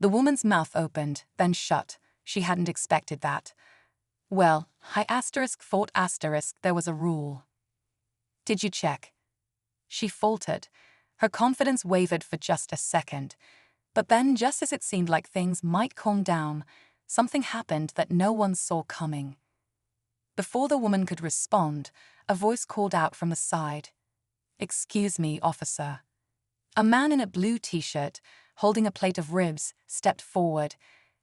The woman's mouth opened, then shut. She hadn't expected that. Well, there was a rule. Did you check? She faltered. Her confidence wavered for just a second. But then, just as it seemed like things might calm down, something happened that no one saw coming. Before the woman could respond, a voice called out from the side. "Excuse me, officer." A man in a blue t-shirt, holding a plate of ribs, stepped forward.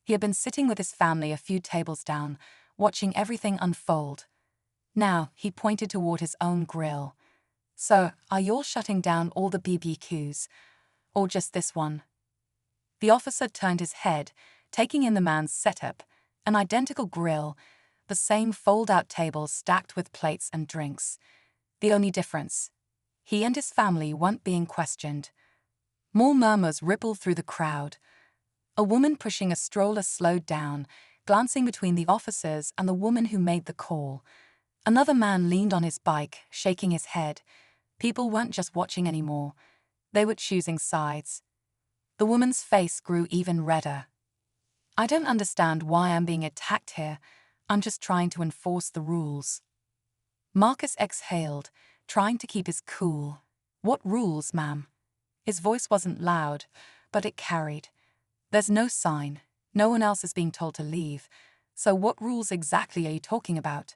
He had been sitting with his family a few tables down, watching everything unfold. Now, he pointed toward his own grill. "So, are you all shutting down all the BBQs? Or just this one?" The officer turned his head, taking in the man's setup, an identical grill, the same fold-out tables stacked with plates and drinks. The only difference: he and his family weren't being questioned. More murmurs rippled through the crowd. A woman pushing a stroller slowed down, glancing between the officers and the woman who made the call. Another man leaned on his bike, shaking his head. People weren't just watching anymore. They were choosing sides. The woman's face grew even redder. "I don't understand why I'm being attacked here. I'm just trying to enforce the rules." Marcus exhaled, trying to keep his cool. "What rules, ma'am?" His voice wasn't loud, but it carried. "There's no sign. No one else is being told to leave. So what rules exactly are you talking about?"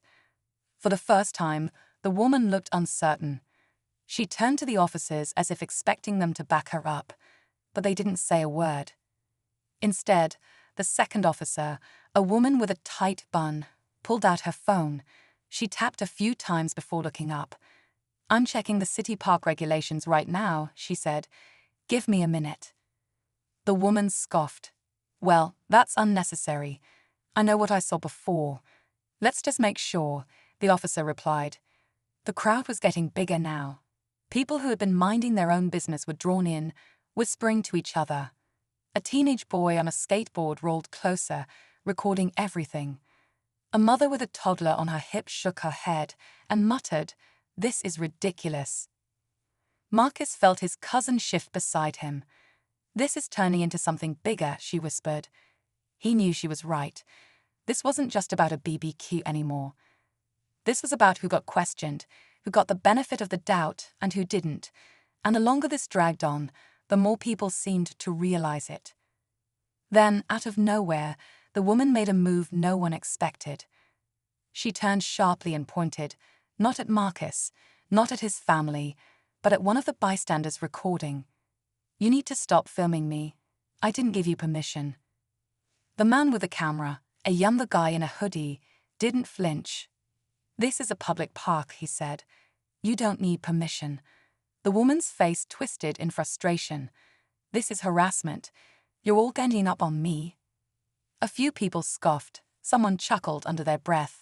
For the first time, the woman looked uncertain. She turned to the officers as if expecting them to back her up, but they didn't say a word. Instead, the second officer, a woman with a tight bun, pulled out her phone. She tapped a few times before looking up. "I'm checking the city park regulations right now," she said. "Give me a minute." The woman scoffed. "Well, that's unnecessary. I know what I saw before. Let's just make sure," the officer replied. The crowd was getting bigger now. People who had been minding their own business were drawn in, whispering to each other. A teenage boy on a skateboard rolled closer, recording everything. A mother with a toddler on her hip shook her head and muttered, "This is ridiculous." Marcus felt his cousin shift beside him. "This is turning into something bigger," she whispered. He knew she was right. This wasn't just about a BBQ anymore. This was about who got questioned, who got the benefit of the doubt, and who didn't. And the longer this dragged on, the more people seemed to realize it. Then, out of nowhere, the woman made a move no one expected. She turned sharply and pointed, not at Marcus, not at his family, but at one of the bystanders recording. "You need to stop filming me. I didn't give you permission." The man with the camera, a younger guy in a hoodie, didn't flinch. "This is a public park," he said. "You don't need permission." The woman's face twisted in frustration. "This is harassment. You're all ganging up on me." A few people scoffed. Someone chuckled under their breath.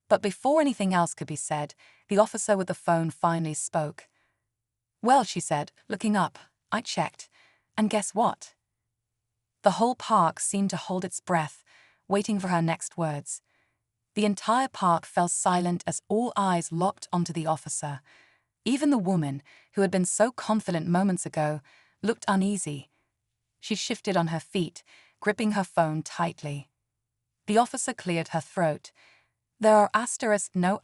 But before anything else could be said, the officer with the phone finally spoke. "Well," she said, looking up, "I checked. And guess what?" The whole park seemed to hold its breath, waiting for her next words. The entire park fell silent as all eyes locked onto the officer. Even the woman, who had been so confident moments ago, looked uneasy. She shifted on her feet, gripping her phone tightly. The officer cleared her throat. "There are no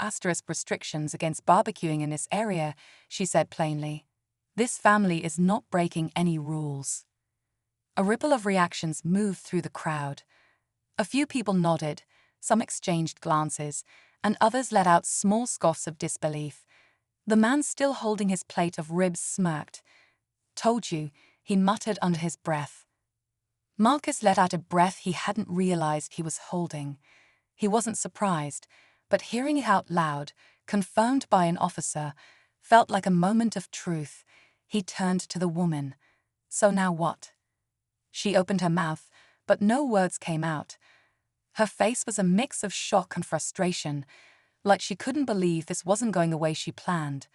restrictions against barbecuing in this area," she said plainly. "This family is not breaking any rules." A ripple of reactions moved through the crowd. A few people nodded, some exchanged glances, and others let out small scoffs of disbelief. The man still holding his plate of ribs smirked. "Told you," he muttered under his breath. Marcus let out a breath he hadn't realized he was holding. He wasn't surprised, but hearing it out loud, confirmed by an officer, felt like a moment of truth. He turned to the woman. "So now what?" She opened her mouth, but no words came out. Her face was a mix of shock and frustration, like she couldn't believe this wasn't going the way she planned.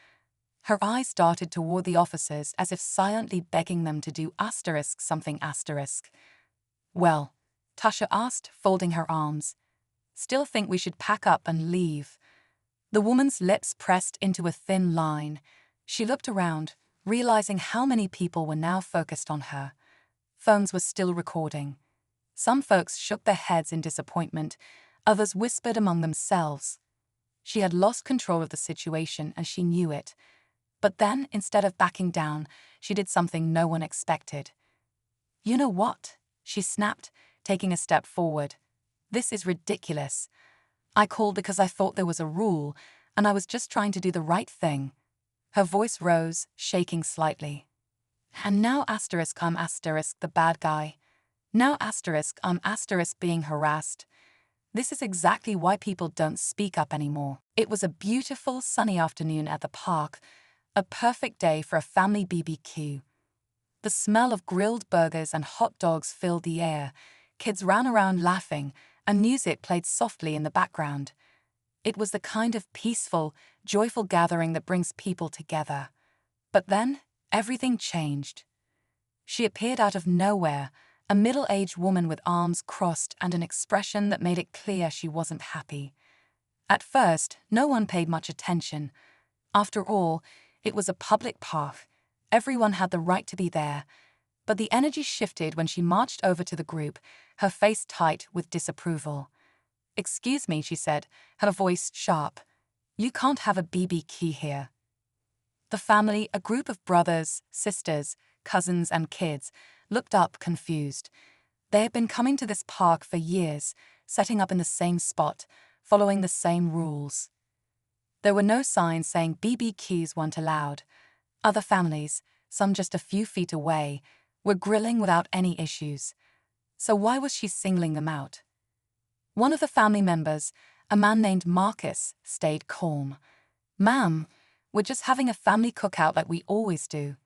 Her eyes darted toward the officers as if silently begging them to do something. "Well," Tasha asked, folding her arms. "Still think we should pack up and leave?" The woman's lips pressed into a thin line. She looked around, realizing how many people were now focused on her. Phones were still recording. Some folks shook their heads in disappointment, others whispered among themselves. She had lost control of the situation and she knew it. But then, instead of backing down, she did something no one expected. "You know what?" she snapped, taking a step forward. "This is ridiculous. I called because I thought there was a rule, and I was just trying to do the right thing." Her voice rose, shaking slightly. "And now I'm the bad guy. Now I'm being harassed. This is exactly why people don't speak up anymore." It was a beautiful, sunny afternoon at the park, a perfect day for a family BBQ. The smell of grilled burgers and hot dogs filled the air. Kids ran around laughing, and music played softly in the background. It was the kind of peaceful, joyful gathering that brings people together. But then, everything changed. She appeared out of nowhere, a middle-aged woman with arms crossed and an expression that made it clear she wasn't happy. At first, no one paid much attention. After all, it was a public park. Everyone had the right to be there. But the energy shifted when she marched over to the group, her face tight with disapproval. "Excuse me," she said, her voice sharp. "You can't have a BBQ here." The family, a group of brothers, sisters, cousins, and kids, looked up confused. They had been coming to this park for years, setting up in the same spot, following the same rules. There were no signs saying BBQs weren't allowed. Other families, some just a few feet away, were grilling without any issues. So why was she singling them out? One of the family members, a man named Marcus, stayed calm. "Ma'am, we're just having a family cookout like we always do.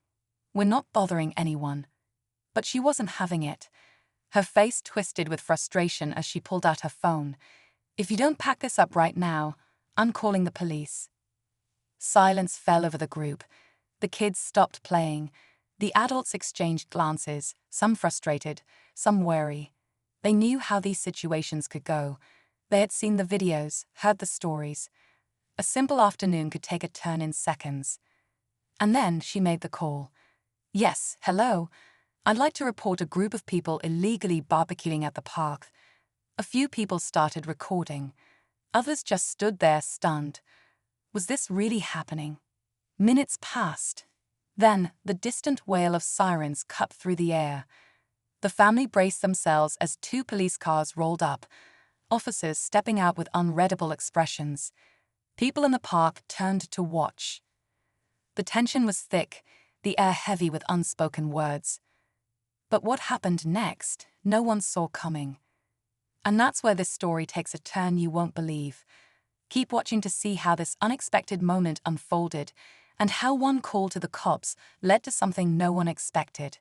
We're not bothering anyone." But she wasn't having it. Her face twisted with frustration as she pulled out her phone. "If you don't pack this up right now, I'm calling the police." Silence fell over the group. The kids stopped playing. The adults exchanged glances, some frustrated, some wary. They knew how these situations could go. They had seen the videos, heard the stories. A simple afternoon could take a turn in seconds. And then she made the call. "Yes, hello. I'd like to report a group of people illegally barbecuing at the park." A few people started recording. Others just stood there stunned. Was this really happening? Minutes passed. Then, the distant wail of sirens cut through the air. The family braced themselves as 2 police cars rolled up, officers stepping out with unreadable expressions. People in the park turned to watch. The tension was thick, the air heavy with unspoken words. But what happened next, no one saw coming. And that's where this story takes a turn you won't believe. Keep watching to see how this unexpected moment unfolded and how one call to the cops led to something no one expected.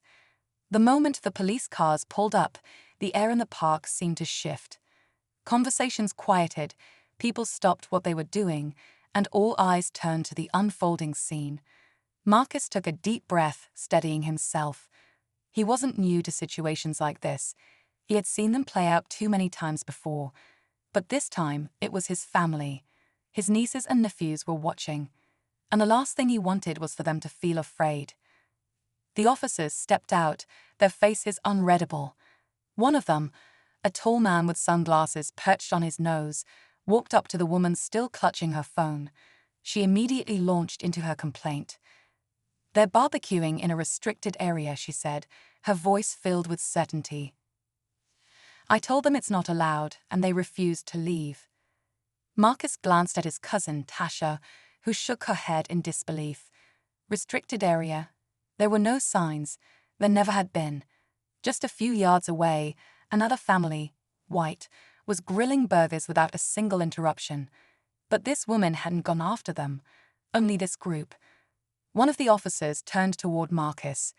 The moment the police cars pulled up, the air in the park seemed to shift. Conversations quieted, people stopped what they were doing, and all eyes turned to the unfolding scene. Marcus took a deep breath, steadying himself. He wasn't new to situations like this. He had seen them play out too many times before. But this time, it was his family. His nieces and nephews were watching. And the last thing he wanted was for them to feel afraid. The officers stepped out, their faces unreadable. One of them, a tall man with sunglasses perched on his nose, walked up to the woman still clutching her phone. She immediately launched into her complaint. "They're barbecuing in a restricted area," she said, her voice filled with certainty. "I told them it's not allowed, and they refused to leave." Marcus glanced at his cousin, Tasha, who shook her head in disbelief. Restricted area? There were no signs. There never had been. Just a few yards away, another family, white, was grilling burgers without a single interruption. But this woman hadn't gone after them. Only this group. One of the officers turned toward Marcus.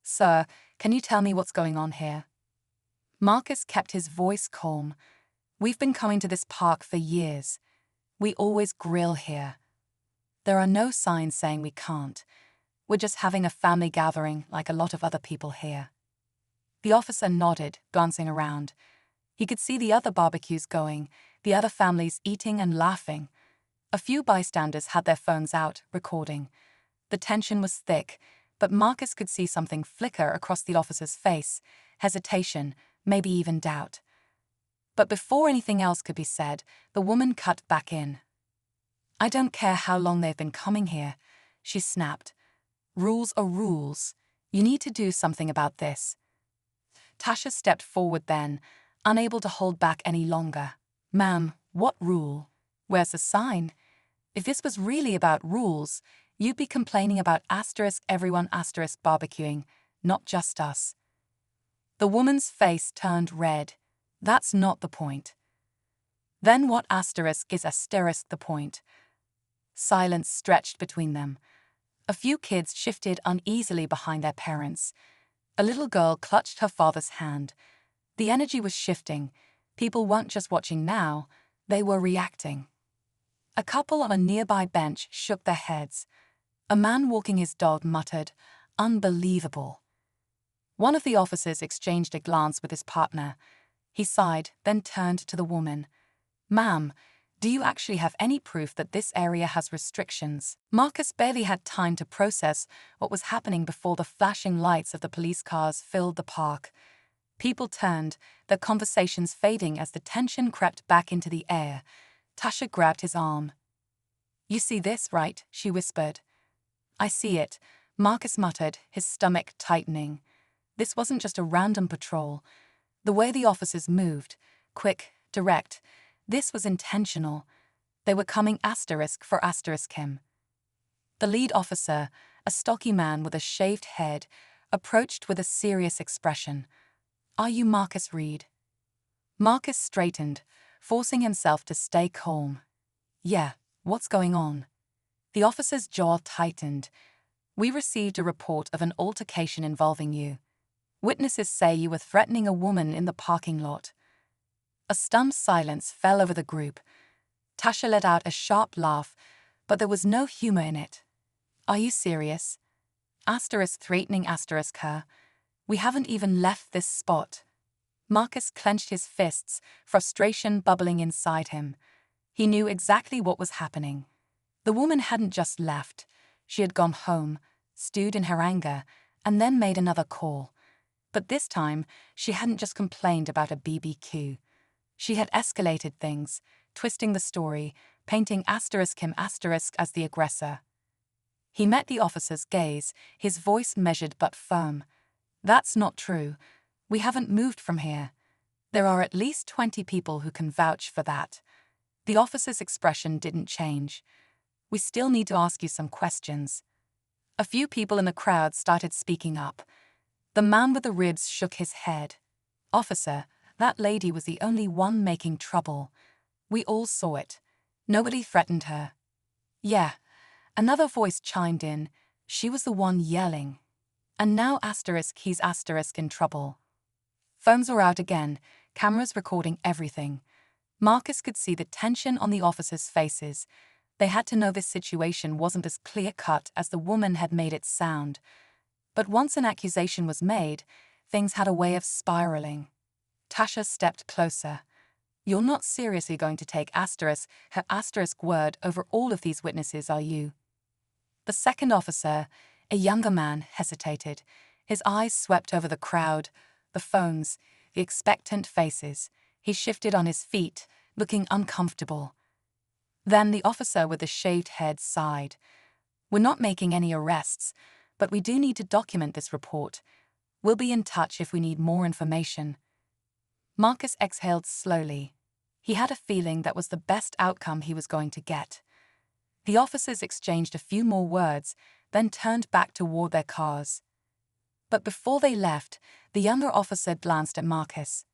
"Sir, can you tell me what's going on here?" Marcus kept his voice calm. "We've been coming to this park for years. We always grill here. There are no signs saying we can't. We're just having a family gathering like a lot of other people here." The officer nodded, glancing around. He could see the other barbecues going, the other families eating and laughing. A few bystanders had their phones out, recording. The tension was thick. But Marcus could see something flicker across the officer's face, hesitation, maybe even doubt. But before anything else could be said, the woman cut back in. "I don't care how long they've been coming here," she snapped. "Rules are rules. You need to do something about this." Tasha stepped forward then, unable to hold back any longer. "Ma'am, what rule? Where's the sign? If this was really about rules, you'd be complaining about everyone barbecuing, not just us." The woman's face turned red. "That's not the point." "Then what is the point?" Silence stretched between them. A few kids shifted uneasily behind their parents. A little girl clutched her father's hand. The energy was shifting. People weren't just watching now, they were reacting. A couple on a nearby bench shook their heads. A man walking his dog muttered, "Unbelievable." One of the officers exchanged a glance with his partner. He sighed, then turned to the woman. "Ma'am, do you actually have any proof that this area has restrictions?" Marcus barely had time to process what was happening before the flashing lights of the police cars filled the park. People turned, their conversations fading as the tension crept back into the air. Tasha grabbed his arm. "You see this, right?" she whispered. "I see it," Marcus muttered, his stomach tightening. This wasn't just a random patrol. The way the officers moved, quick, direct, this was intentional. They were coming for him. The lead officer, a stocky man with a shaved head, approached with a serious expression. "Are you Marcus Reed?" Marcus straightened, forcing himself to stay calm. "Yeah, what's going on?" The officer's jaw tightened. "We received a report of an altercation involving you. Witnesses say you were threatening a woman in the parking lot." A stunned silence fell over the group. Tasha let out a sharp laugh, but there was no humor in it. "Are you serious? Threatening her. We haven't even left this spot." Marcus clenched his fists, frustration bubbling inside him. He knew exactly what was happening. The woman hadn't just left. She had gone home, stewed in her anger, and then made another call. But this time, she hadn't just complained about a BBQ. She had escalated things, twisting the story, painting him as the aggressor. He met the officer's gaze, his voice measured but firm. "That's not true. We haven't moved from here. There are at least 20 people who can vouch for that." The officer's expression didn't change. "We still need to ask you some questions." A few people in the crowd started speaking up. The man with the ribs shook his head. "Officer, that lady was the only one making trouble. We all saw it. Nobody threatened her." "Yeah," another voice chimed in. "She was the one yelling. And now he's in trouble." Phones were out again, cameras recording everything. Marcus could see the tension on the officers' faces. They had to know this situation wasn't as clear-cut as the woman had made it sound. But once an accusation was made, things had a way of spiraling. Tasha stepped closer. "You're not seriously going to take her word over all of these witnesses, are you?" The second officer, a younger man, hesitated. His eyes swept over the crowd, the phones, the expectant faces. He shifted on his feet, looking uncomfortable. Then the officer with the shaved head sighed. "We're not making any arrests, but we do need to document this report. We'll be in touch if we need more information." Marcus exhaled slowly. He had a feeling that was the best outcome he was going to get. The officers exchanged a few more words, then turned back toward their cars. But before they left, the younger officer glanced at Marcus.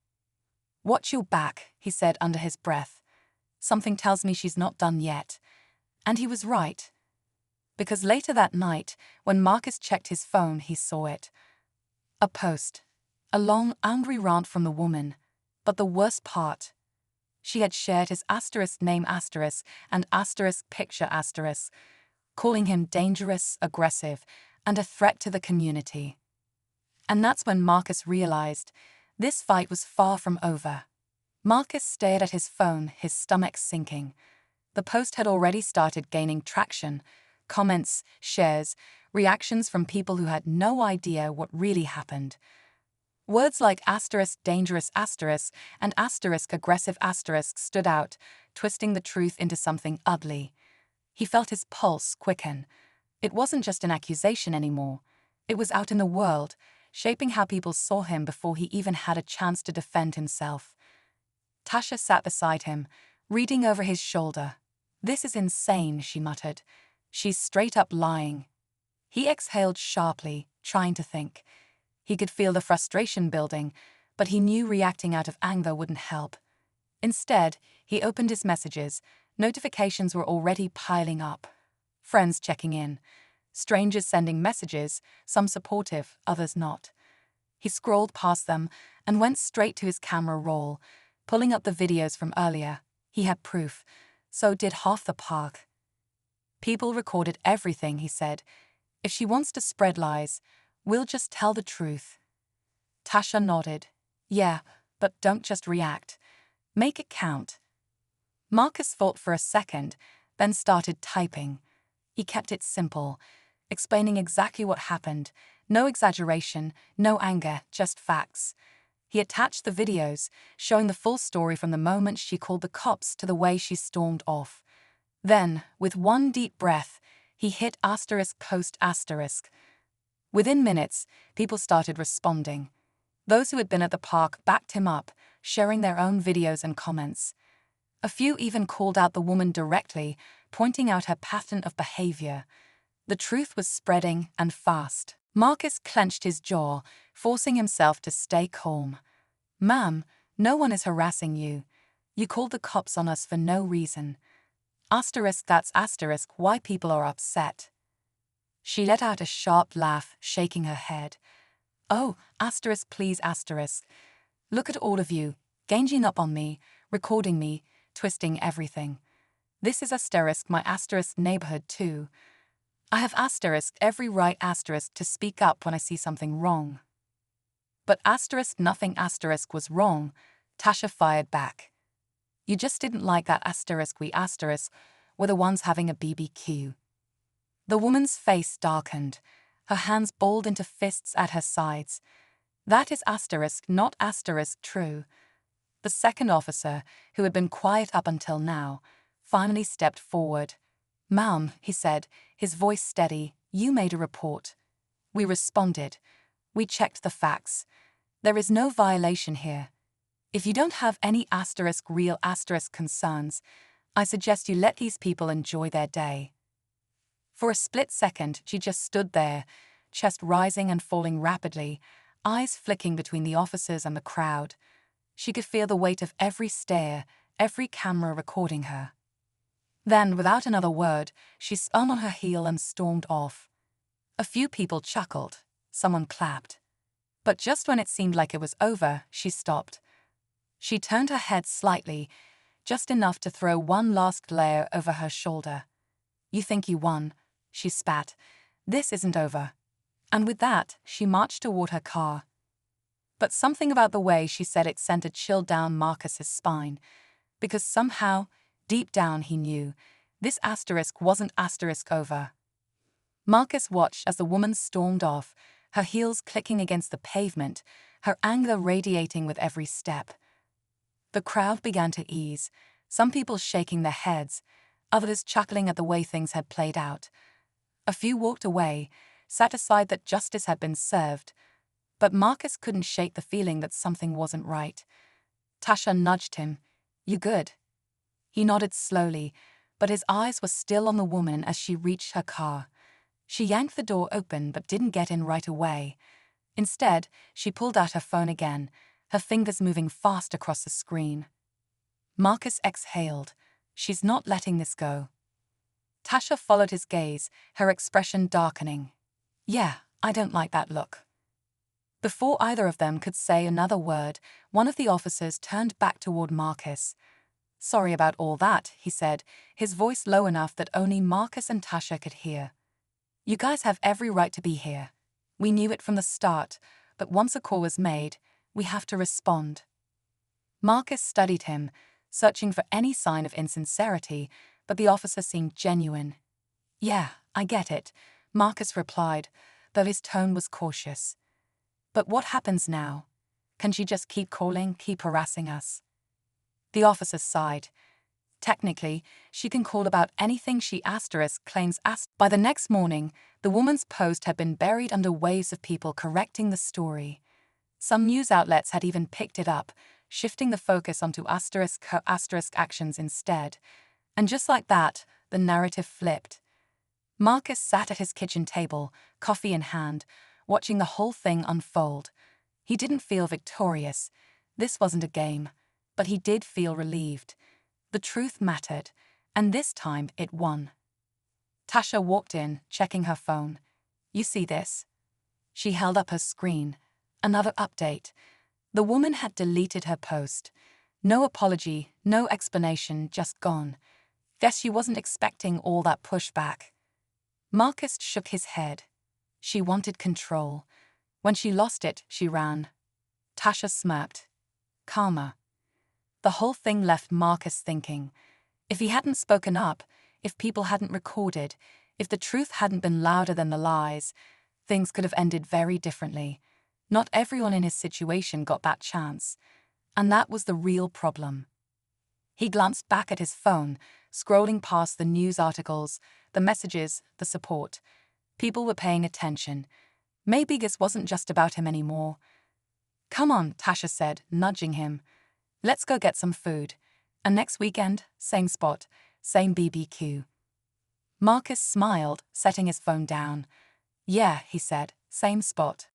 "Watch your back," he said under his breath. "Something tells me she's not done yet." And he was right. Because later that night, when Marcus checked his phone, he saw it. A post. A long, angry rant from the woman. But the worst part. She had shared his name and picture calling him dangerous, aggressive, and a threat to the community. And that's when Marcus realized this fight was far from over. Marcus stared at his phone, his stomach sinking. The post had already started gaining traction. Comments, shares, reactions from people who had no idea what really happened. Words like asterisk dangerous asterisk and asterisk aggressive asterisk stood out, twisting the truth into something ugly. He felt his pulse quicken. It wasn't just an accusation anymore. It was out in the world, shaping how people saw him before he even had a chance to defend himself. Tasha sat beside him, reading over his shoulder. "This is insane," she muttered. "She's straight up lying." He exhaled sharply, trying to think. He could feel the frustration building, but he knew reacting out of anger wouldn't help. Instead, he opened his messages. Notifications were already piling up. Friends checking in. Strangers sending messages, some supportive, others not. He scrolled past them and went straight to his camera roll, pulling up the videos from earlier. He had proof. So did half the park. "People recorded everything," he said. "If she wants to spread lies, we'll just tell the truth." Tasha nodded. "Yeah, but don't just react. Make it count." Marcus thought for a second, then started typing. He kept it simple, explaining exactly what happened. No exaggeration, no anger, just facts. He attached the videos, showing the full story from the moment she called the cops to the way she stormed off. Then, with one deep breath, he hit asterisk post asterisk. Within minutes, people started responding. Those who had been at the park backed him up, sharing their own videos and comments. A few even called out the woman directly, pointing out her pattern of behavior. The truth was spreading, and fast. Marcus clenched his jaw, forcing himself to stay calm. "Ma'am, no one is harassing you. You called the cops on us for no reason. Asterisk that's asterisk why people are upset." She let out a sharp laugh, shaking her head. "Oh, asterisk please asterisk. Look at all of you, ganging up on me, recording me, twisting everything. This is asterisk my asterisk neighborhood too. I have asterisk every right asterisk to speak up when I see something wrong." "But asterisk nothing asterisk was wrong," Tasha fired back. "You just didn't like that asterisk we asterisk were the ones having a BBQ." The woman's face darkened, her hands balled into fists at her sides. "That is asterisk not asterisk true." The second officer, who had been quiet up until now, finally stepped forward. "Ma'am," he said, his voice steady, "you made a report. We responded. We checked the facts. There is no violation here. If you don't have any asterisk real asterisk concerns, I suggest you let these people enjoy their day." For a split second, she just stood there, chest rising and falling rapidly, eyes flicking between the officers and the crowd. She could feel the weight of every stare, every camera recording her. Then, without another word, she spun on her heel and stormed off. A few people chuckled. Someone clapped. But just when it seemed like it was over, she stopped. She turned her head slightly, just enough to throw one last glare over her shoulder. "You think you won," she spat. "This isn't over." And with that, she marched toward her car. But something about the way she said it sent a chill down Marcus's spine, because somehow, deep down he knew, this asterisk wasn't asterisk over. Marcus watched as the woman stormed off, her heels clicking against the pavement, her anger radiating with every step. The crowd began to ease, some people shaking their heads, others chuckling at the way things had played out. A few walked away, satisfied that justice had been served, but Marcus couldn't shake the feeling that something wasn't right. Tasha nudged him. "You good?" He nodded slowly, but his eyes were still on the woman as she reached her car. She yanked the door open but didn't get in right away. Instead, she pulled out her phone again, her fingers moving fast across the screen. Marcus exhaled. She's not letting this go. Tasha followed his gaze, her expression darkening. "Yeah, I don't like that look." Before either of them could say another word, one of the officers turned back toward Marcus. "Sorry about all that," he said, his voice low enough that only Marcus and Tasha could hear. "You guys have every right to be here. We knew it from the start, but once a call was made, we have to respond." Marcus studied him, searching for any sign of insincerity, but the officer seemed genuine. "Yeah, I get it, Marcus replied, though his tone was cautious. But what happens now? Can she just keep calling, keep harassing us? The officer sighed. Technically, she can call about anything she claims. By the next morning, the woman's post had been buried under waves of people correcting the story. Some news outlets had even picked it up, shifting the focus onto actions instead. And just like that, the narrative flipped. Marcus sat at his kitchen table, coffee in hand, watching the whole thing unfold. He didn't feel victorious. This wasn't a game. But he did feel relieved. The truth mattered, and this time it won. Tasha walked in, checking her phone. "You see this?" She held up her screen. Another update. The woman had deleted her post. No apology, no explanation, just gone. Guess she wasn't expecting all that pushback. Marcus shook his head. She wanted control. When she lost it, she ran. Tasha smirked. Calmer. The whole thing left Marcus thinking. If he hadn't spoken up, if people hadn't recorded, if the truth hadn't been louder than the lies, things could have ended very differently. Not everyone in his situation got that chance. And that was the real problem. He glanced back at his phone, scrolling past the news articles, the messages, the support. People were paying attention. Maybe this wasn't just about him anymore. "Come on," Tasha said, nudging him. "Let's go get some food. And next weekend, same spot, same BBQ." Marcus smiled, setting his phone down. "Yeah," he said, "same spot."